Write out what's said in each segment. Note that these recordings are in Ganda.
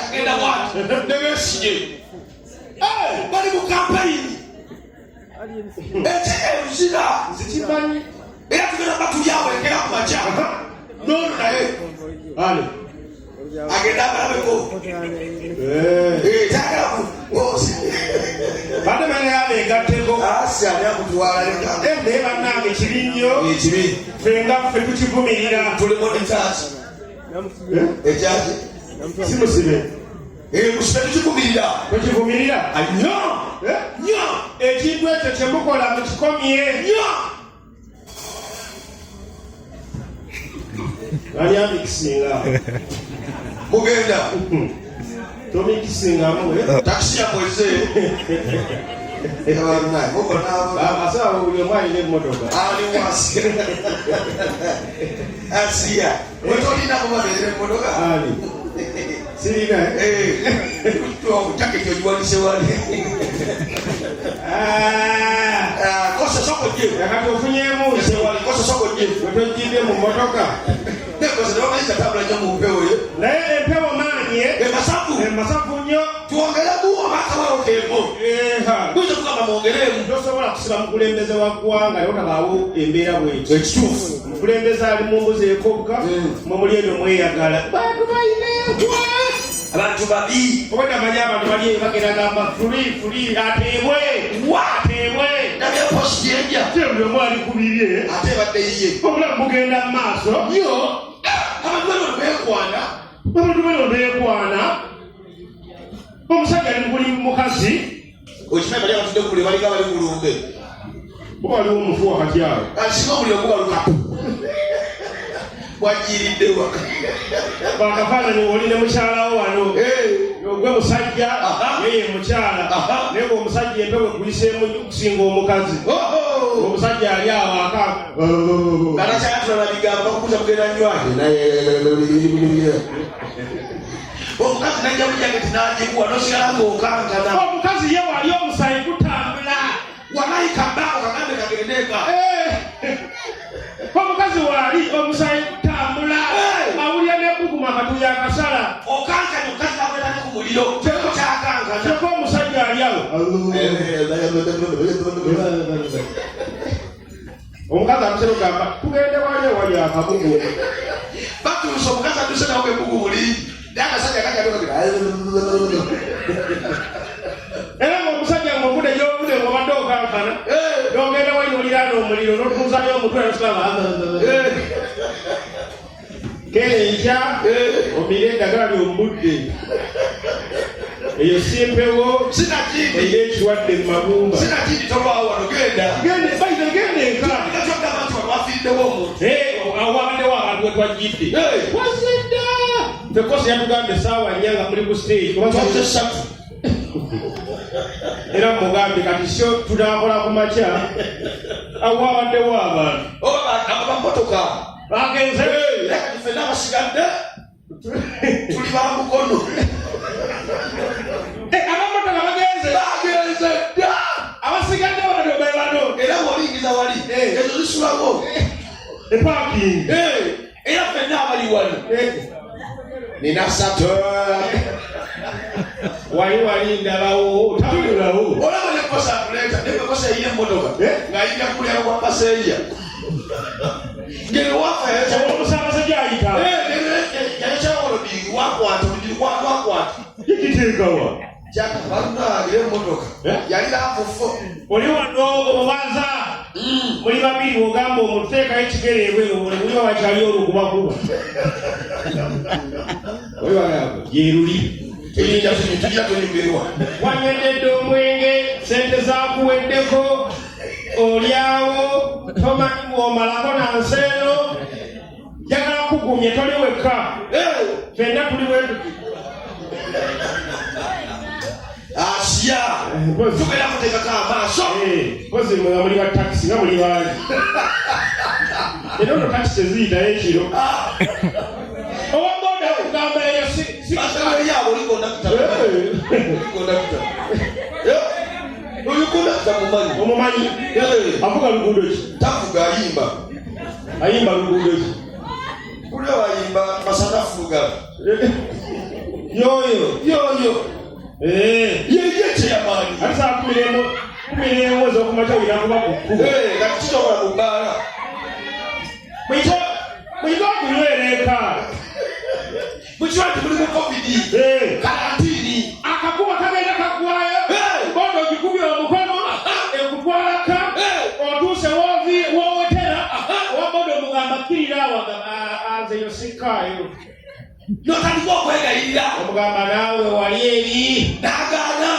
agenda wati nebesige bali mu kampeyini ekuzira zikimanyi era tugenda batulyawo ekera ku makya nono naye agenda abalabeko tagalaku bade mene yabegatteko asi ali akutwala naye bannange kibi nnyo fenga ffe tukivumirira tulimo nekyaki ekyaki simusibe musibe tukivumirira nnyo ekintu ekyo kyemukola mukikomye nnyo ani amikisinga mugenda tomikisingamu takisi yakweze asawo buli omu alina emmotoka ali wasi asiya wetolina kubabeera emmotoka ali sirina jaketi ogiwanise wali kosa sokojje yakati ofunyemu wali kosa sokojje wetojjidde mu mmotoka nekosa nebamayisa tabula nyo mu mpewo ye naye empewo maanyi emasafu nnyo twongeremu amakawalokembo kuyinza kugamba mwongeremu tosobola kusiba mukulembeze wa ggwanga naye otabaawo embeera bwekyo ekituufu mukulembeze ali mu mbuzi ekobka mwemuli eno mweyagala bantu bayineegwa abantu babi obadde amanyi abantu bali bagenda gamba fuli ateebwe nabyeposi jenja buli omu ali ku bibye ate badde yiye obulamu bugenda mu maaso yo abantu bano beekwana omusajja ali mukuli mukazi okimanyi bali abatudde kule balinga bali mulumbe oba waliwo omufu wakati awo asinga omuli omugalukapu bwajiridde waka bakafaananyi oli ne mukyalawo wano ogwe musajja yeye mukyala naye omusajja empewo ekuyiseemu kusinga omukazi omusajja ali awo banakyatulala bigambo bakukuza mugenda nywanye omukazi najja mujaketi n'agikuwa nosigala ng'okankana omukazi ye wali omusayi gutambula walayika mbaako kagambe kagendeeka omukazi wali omusayi gutambula awulira nebuguma akatuya akasala okankanya omukazi nakwetane ku muliro kyeko kyakankana kyeko omusajja ali awo omukazi amusera ogamba tugende wali ewali akabugu batuusa omukazi atuse nawo ebugu buli naye akasajja kakaaa era ng'omusajja ng'obude gy'obude ng'obadde okankana n'ogenda wali oliraana omuliro n'otuuzayo omutwe nosulaba kerenkya omire eddagala ly'omudde eyo simpewo ey'ekirwadde mu mabumba sinakindi tolwawo wano genda eka kyogamba nti walwafiriddewo omuntu awabaddewo abantu wetwajjidde wazidda fekosi yatugambye essaawa nnya nga muli ku stage esatu era mugambye kati syo tunakola ku makya awabaddewo abantu abamotoka bagenze kati fenna abasigadde tuli bamukono abamotoka bagenze dda abasigadde bano be bano era bw'olingiza wali ezo zisulako epaking era fenna abali wali nina sato wali ndabawo tabulawo olaba nekosa akuleeta nekosa eyina emmotoka ng'ayinga kulera kwa paseeja ngewafa omusaabaze gyayita yakyawolodingi wakwata yekiteekawa kyakabanagire emmotoka yali afufo oli wano obubanza muli babiri ogamba omuntu teekayo ekigere ebweru muli wakyali olukubakuba yeruli tujja tunyumirwa wanywededde omwenge sente zakuweddeko olyawo tomanyi bw'omalako nanseeno jagala kugumye toli wekka fenna tuli wetuki asya tugenda kuteekako amaaso kozi nga muli ba takisi nga muli baali era ono takisi teziyitayo ekiro owa boda kugamba eyo yaabo oli kondakita omumanyi avuga luguudo ki tavuga ayimba luguudo ki kulya wayimba masanafuga yoyo yeye chairman asa kumire zo kumacha ina kuba ku kati kitoba kubala mwito kulereka muchwati muri covid karantini akakuba kagenda kagwayo bodo gikubye omukono ekutwalaka otuse wowetera wabodo mugamba kirira aze yosikayo notandika okwegayirira omugamba nawe wali eri nagana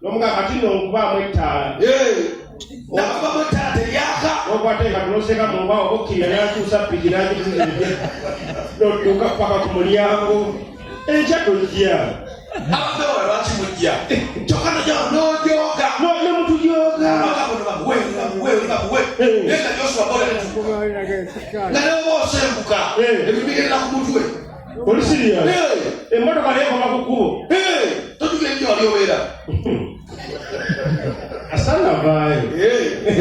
nomugamba tino nkuba mwetaala nakuba mwetaala teryaka okwateeka tunoseka munga obukkirira nakyusa piki notuuka paka ku mulyango enkya tojja ababewa lwaki mujja kyokka nojoga nomutujoga nega josuwa nga neoba osembuka ebibigenda ku mutwe olisiriya emmotoka nekoma ku kkubo totugire nti wali obeera asana vaayo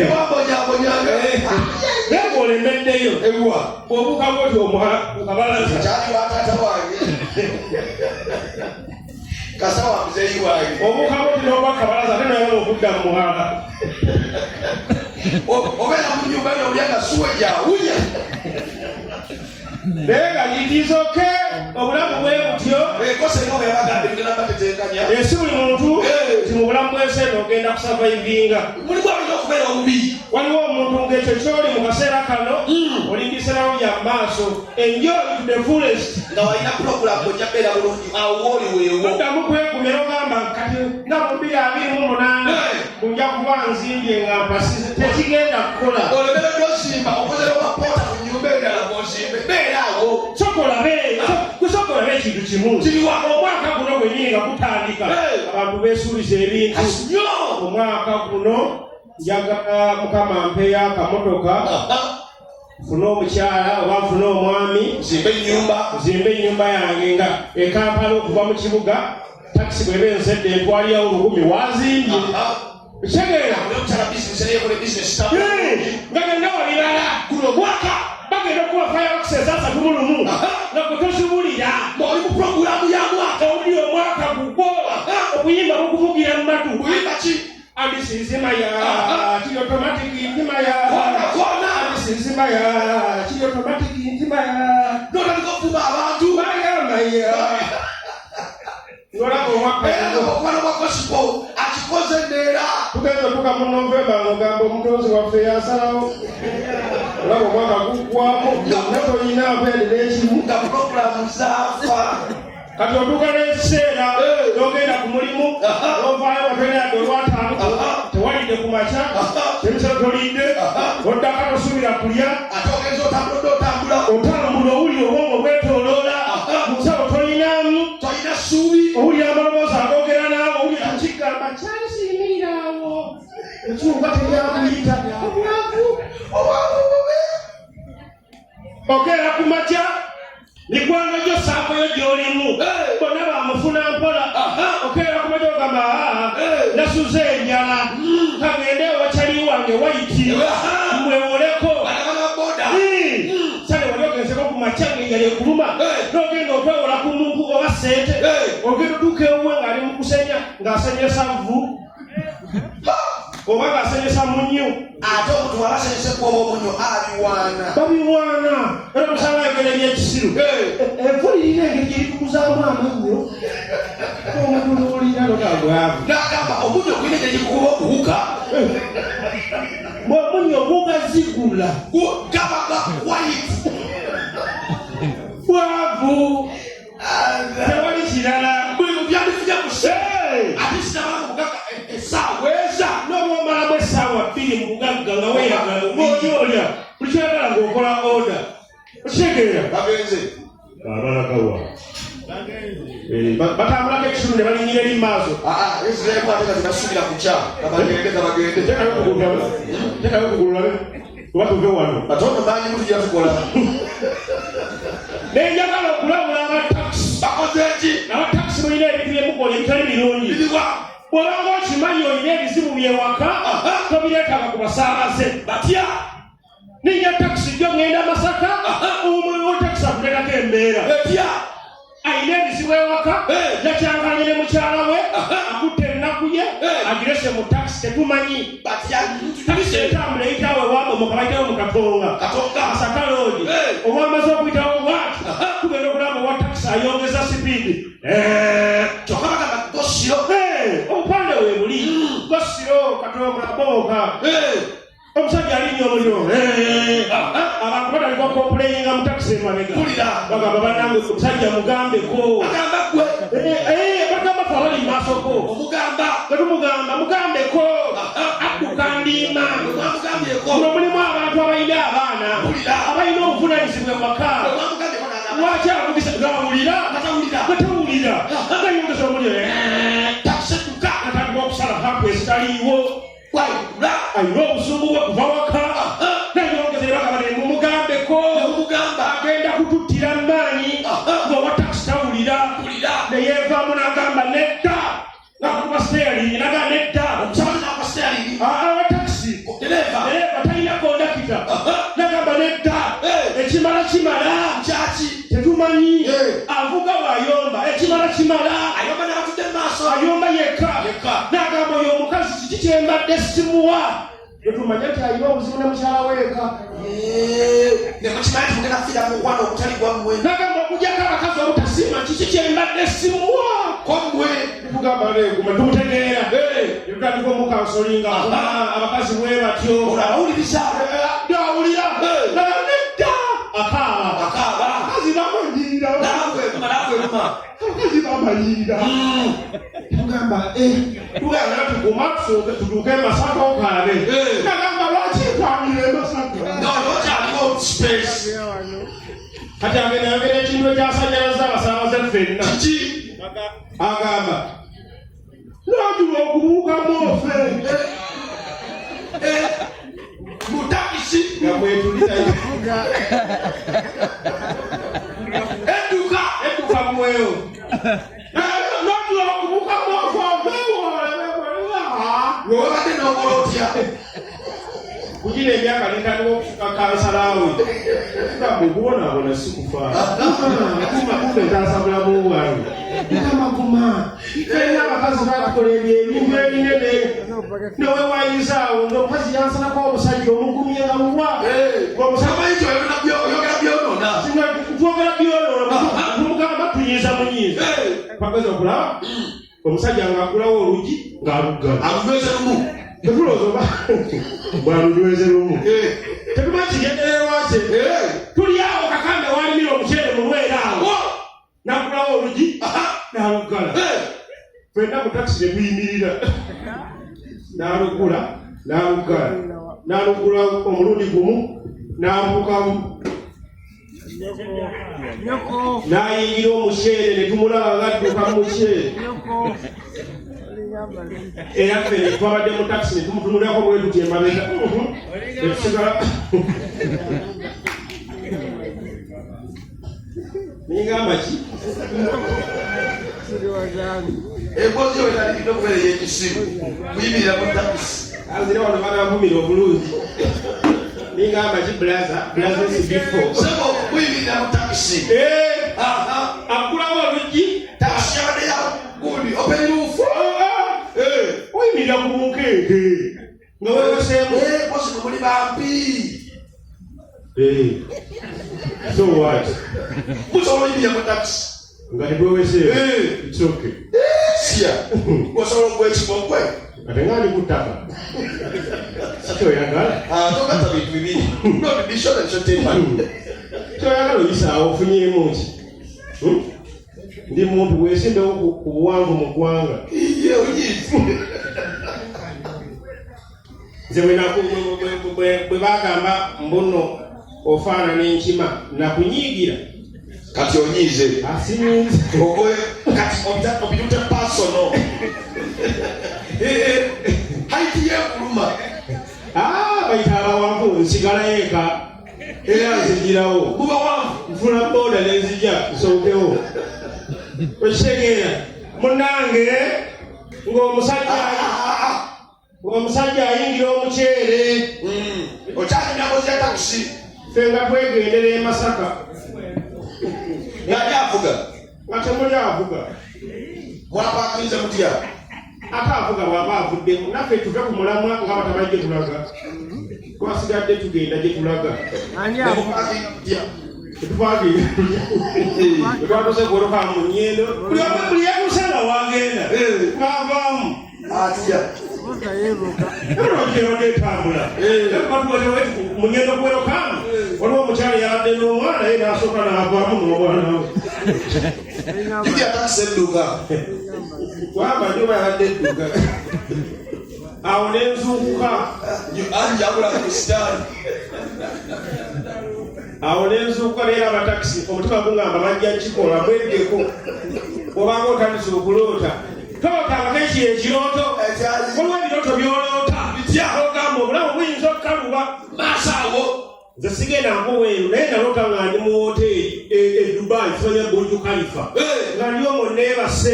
ewabonyabonyanga nega olembeddeyo ewa bwobuka bwoti okabalaza kyali watata wange kasawa muzeyi wange obuka bwoti nobwakabalaza ate nayagala okudda mu muhanga obeera mu nyumba yo olyanga suwe jawunya Bega yitizoke obulamu bwe butyo ekose ngo yabagambe ngena batetekanya esi buli muntu mu bulamu bwese n'ogenda kusurvivinga muli bwa bino okubeera omubi waliwo omuntu ng'ekyo kyoli mu kaseera kano olindisirawo bya maaso enjoy to the fullest nga walina program ojja beera bulungi awo woli weewo oddamu kwegumya n'ogamba kati nga mu 2028 kunja kuba nzimbye nga mpasize tekigenda kukola olemeredde osimba okozera omapoota ku nyumba endala ng'osimbe beera awo sokola ekintu kimu kiriwa omwaka guno gwenyini nga gutandika abantu beesuuliza ebintu omwaka guno njagala mukama mpeyo akamotoka funa omukyala oba funa omwami zimbe ennyumba yange nga ekampala okuva mu kibuga takisi bweba ensedde entwaliyawo 1000 wazimbye ekyegeera nga genda walirala guno mwaka bagenda okuwa fireworks asatu mu lumu nga kutosubulira oli mu programu ya mwaka oli omwaka gugwo okuyimba bukuvugira mu matu kuyimba ki andisizima ya automatic intima ya andisizima ya automatic intima ya notandika okufuma abantu maya ngolako omwana gwa gospel akikoze neera tugenda tuka mu Novemba ng'ogamba omutonzi waffe yasalawo olaba omwaka guggwako natoyina abeere n'ekimu nga programu zaafa kati otuuka n'ekiseera n'ogenda ku mulimu n'ovaayo watenadde olwataano tewalidde ku makya emisalo tolidde oddaka tosuubira kulya ate ogenza otambula otambula owulira obwongo bwetooloola musawo tolinamu tolina ssuubi owulira amaloboozi agoogera naawe owulira kikigamba kyalisiimiraawo ekiwuka teryakuyita obwavu okeera ku makya nikwanga gyo saakoyo gy'olimu bonna bamufuna mpola okeera ku makya ogamba nasuze enjala kagende ewakyali wange waiti mwewoleko sale wali ogenzeko ku makya ng'enjala ekuluma n'ogenda okwewola ku muntu oba sente ogenda otuuka ewuwe ng'ali mu kusenya ng'asenyesa vvu oba ng'asenyesa munyu ate omuntu wabasenyese kuoba omunyo babiwaana era omusanga egenda ebyekisiru enfu lirina engeri gyeritukuzaamu amannyo omuntu n'olina notagwavu nagamba omunyo gwine gyegikukuba okuwuka bwemunyo gugazigula gabaga white bwavu tewali kirala buli mubyandifuja kuse ate kinabanga mugagga esaawa eza n'obwomalamu essaawa 2 mu bugagga nga weeyagala ng'oyoolya buli kyagala ng'okola oda okitegeera bagenze abalagawa batambulako ekisulu ne balinyira eri mu maaso israemu ate kati basubira ku kya kabagende tekayo kugululabe oba tuve wano batono bangi mutujira tukola nenjagala okulabula abatakisi bakoze eki abatakisi mulina ebintu byemukola ebitali birungi bw'obanga okimanyi olina ebizibu byewaka tobireetanga ku basaabaze batya ninja takisi gyo ngenda Masaka omuliwo takisi akuleetako embeera etya ayina ebizibu ewaka yakyanganye ne mukyala we akutte ennaku ye agirese mu takisi tetumanyi takisi etambula eyitawo ewabomoka bayitawo mu katonga asakaloodi obwamaze okuyitawo bwati tugenda okulaba owa takisi ayongeza sipiidi kyokka bagamba gosiro obupande we buli gosiro katonga booka omusajja alinnye omuliro abantu batalikwa kompuleyinga mu takisi emabega bagamba bannange omusajja mugambeko bagamba fe abali mumaasoko tetumugamba mugambeko adduka ndiima kuno mulimu abantu abalina abaana abalina obuvunanyizibwa ewaka lwaki avugisa gawulira gatawulira agayongeza omuliro atandika okusala hapu ezitaliiwo ayina obusungu bwe kuva waka nayongezera bakabane mumugambeko agenda kututtira mmaanyi ng'owa takisi tawulira neyeevaamu n'agamba nedda nakuba steering naga nedda awa takisi dereva talina kondakita nagamba nedda ekimala kimala tetumanyi avuga bw'ayomba ekimala kimala ayomba yekka nagamba oyo omukazi kiki kyembadde simuwa tetumanye nti ayina obuzibu ne mukyala weeka nagamba okugyako abakazi obutasiima kiki kyembadde simuwa tugamba neguma tumutegeera tetutandika omukansolinga abakazi bwe batyo awulira nedda akaaba abakazi bamanyira abakazi bamanyira tugamba tuguma tutuuke Masaka okaabe nagamba lwaki twamire Masaka kati agenagera ekintu ekyasanyalaza abasaabaze ffenna agamba lwatuba okubuukamu ofe mutakisi nga mwetulirayo edduka mwewo lwatuba okubuukamu ofe wewabadde n'omulotya kugina emyaka netandika okufuka kansalaawe gabwekubonaabona sikufaa kumbe ntaasa bulamu bwange amaguma fena abakazi batukola ebintu ebinene newewayizaawo ngaomukazi yansanako omusajja omugumye nga muwa twogera byonona tumugamba tuyinza munyiiza twageza okulaba omusajja ngaagulawo olugi ng'aluggala tetulooza bwalunyweze lumu tetumanyi kigendererwakye tuli awo kakambe walimira omuceere mulwera awo nakulawo olugi n'aluggala fenna mu takisi ne tuyimirira n'alugula n'aluggala n'alugula omulundi gumu n'ambukamu n'ayingira omuceere ne tumulaba ng'adduka mu muceere era ffe ne twabadde mu takisi ne tumutunulako bwe tuti emabega netusigala ningamba ki emboozi yo etandikidde okubeera ey'ekisimu kuyimirira mu takisi azira wano banampumira obulungi ningamba ki brazesibifo sebo kuyimirira mu takisi akulawo oluggi takisi yabadde ya gundi openiruufu oyimirira ku bunkeeke nga weweseemu bosi muli bampi so what musobola oyimirira mu takisi nga tebweweseemu it's okay siya osobola okwekimu okwe ate nga ali ku ttaka sikyoyagala togatta bintu bibiri nodidishona ekyotemani kyoyagala oyisaawo ofunyemu ki ndi muntu weesimbewo ku buwanvu mu ggwanga nze bwe bagamba mbuno ofaanana enkima nakunyiigira kati onyiize asinyiize kati obirute pasono haiti yekuluma bayita abawanvu nsigalayo eka era nzigirawo kuba wanvu nfuna booda nenzija nsookewo okitegeera munange ng'omusajja ayingira omuceere okyalinyambozi ya takisi ffe nga twegendera e Masaka yali avuga watemuli avuga mwapakiriza mutya akavuga wabavudde naffe tuve ku mulamwa nga batabaje tulaga twasigadde tugenda gye tulaga twatuse goloka mu nnyendo buli yakusanga wagenda ngavaamu atya etambula mu nnyendo gwerokamu waliwo omukyala yabadde n'omwana ye nasooka naavaamu n'omwana we atakisa edduka wamba njoba yabadde edduka awo nenzuukuka anjabula kusitaani awo nenzuukuka leero abatakisi omutima gungamba bajja kikola mweddeko obanga otandise okuloota tootangako ekiro ekirooto waliwo ebirooto byoloota ogamba obulamu buyinza okukaluba maaso awo nze sigenda nkuweeru naye naloota nga ndi mu woteeri e Dubai kimanya Burj Khalifa nga ndi omwo neebase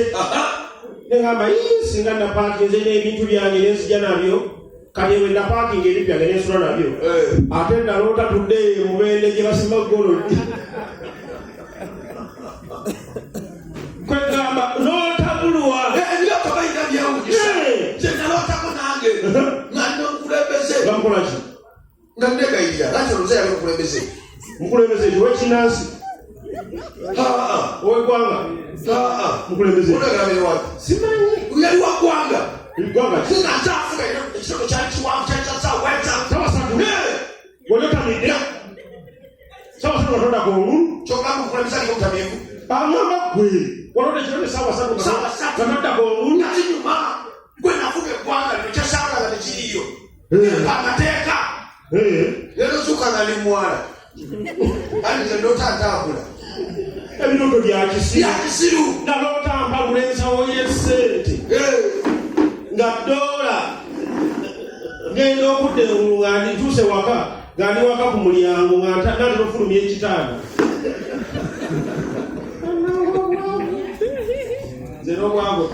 negamba singa napaakinze n'ebintu byange nenzija nabyo kati ewe napaakinga ebintu byange nensula nabyo ate naloota tudde mubende gye basimba golodi kwegamba nootabulwa ebirooto balina byewunyisa nze nalootako nange nga nnomukulembeze bamukolaki nga ndegayirira lati oluze yali omukulembeze mukulembeze ekyo wekinansi owegwanga mukulembeze simanyi yali waggwanga igwanga sinazaafuga ekitoko kyali kiwanvu kyakyasaaweza olyotamidde sawasatu watondako olulu kyogamba omukulembeze aliko mutamyeku amamba gwe walonda ekiro ne sawasatu watondako olulu nati nyuma gwe nafuga eggwanga lino kyasaalaga tekiriyo amateeka leero zuuka nga li mwala kandi nze ndootantambula ebirooto byakisiru naloota mpagula ensawo y'esente nga doola ngenda okudde nga ndituuse waka nga ndi waka ku mulyango nga nati nofulumya ekitaano nze n'obwangu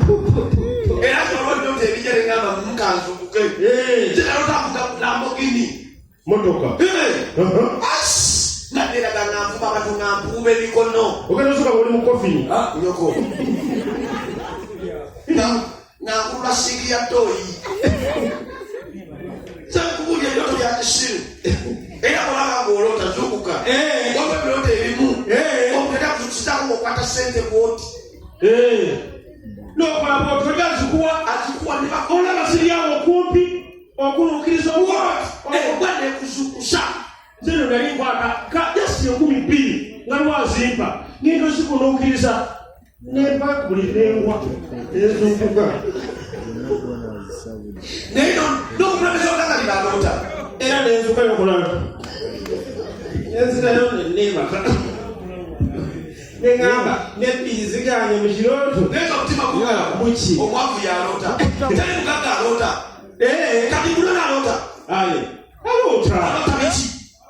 era tolwaddeota ebijja negamba mukanzubuke nze nalotambuga Lamborghini motoka nadderaga nanfuba abantu nampuuba emikono ogenda osoka oli mu kofini nyoko nankulula siigi ya toyi senkubulya ebirooto bya kisiru era olaba ngaoloota zuukuka waliwo ebirooto ebimu omugenda kuzukizaako ngaokwata sente bwoti nokola bwoti oja azikuwa ne bakola olaba siryawo okumpi okuluukiriza ogwadde kuzukusa zino nali nkwata kajasi 12 nga lwazimpa ngendo zikunuukiriza nebakuli nengwa ezunguka naye nokulemeza olanga libaloota era nenzuka yokulaba enzirayo nenebaka negamba nebbiri ziganye mu kirooto naye omutima guki omwavu yaloota tali mugaga aloota kati mulona aloota aloota biki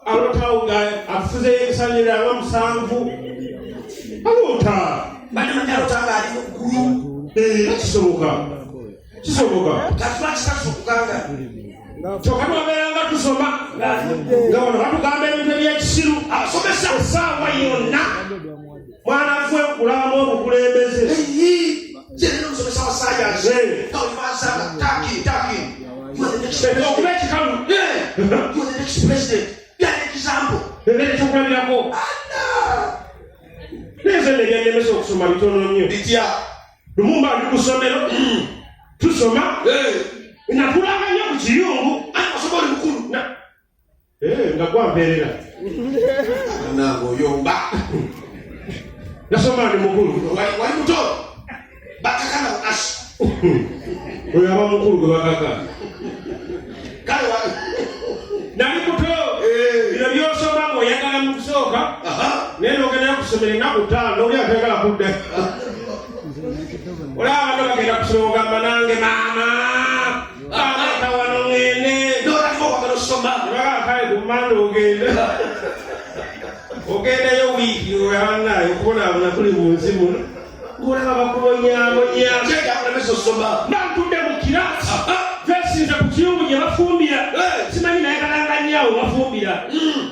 alotawo nga afuze ebisalira nga 7 aloota balimanaloota nga ali muggulu kisoboka katulakisasukukanga kyokka twabeeranga tusoma nga wano batugamba ebintu ebyekisiru abasomesa essaawa yonna mwana ffe kulabamu obukulembeze jenera omusomesa wa sayansi nga olibansanga taki okuba ekikalu ekyokulabirako neze nebyannemesa okusoma bitono nnyo lumumba ndi ku ssomero tusoma natulanga nnyo ku kiyungu osoba oli mukulu nga gwampeerera nange oyomba nasoma ndi mukulu wali muto bakakana bukasi oyo aba mukulu gwe bakaka kale nali muto bino byosoma ng'oyagala mu kusooka naye n'ogenda kusomera ennaku 5 oli ateekala kudda olaba abantu bagenda kusoma ogamba nange maama amata wano ngende nolalimaokwagala osoma nebagakale kumanda ogendayo wiiki oyannaye okubonaabona tuli mu nsi muno ng'olaba bakulonyaamonyaamesa osoma bantudde mu kirasi vesinze ku kiyungu gye bafumbira simanyi nayekalanga nnyawo bafumbira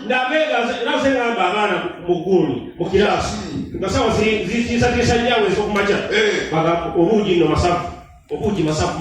nabeegaze ngamba abaana mu guuni mu kirasi ngasawa zitiisa nyawe ez'okumakya bagamba obuugi nno masavu obuugi masavu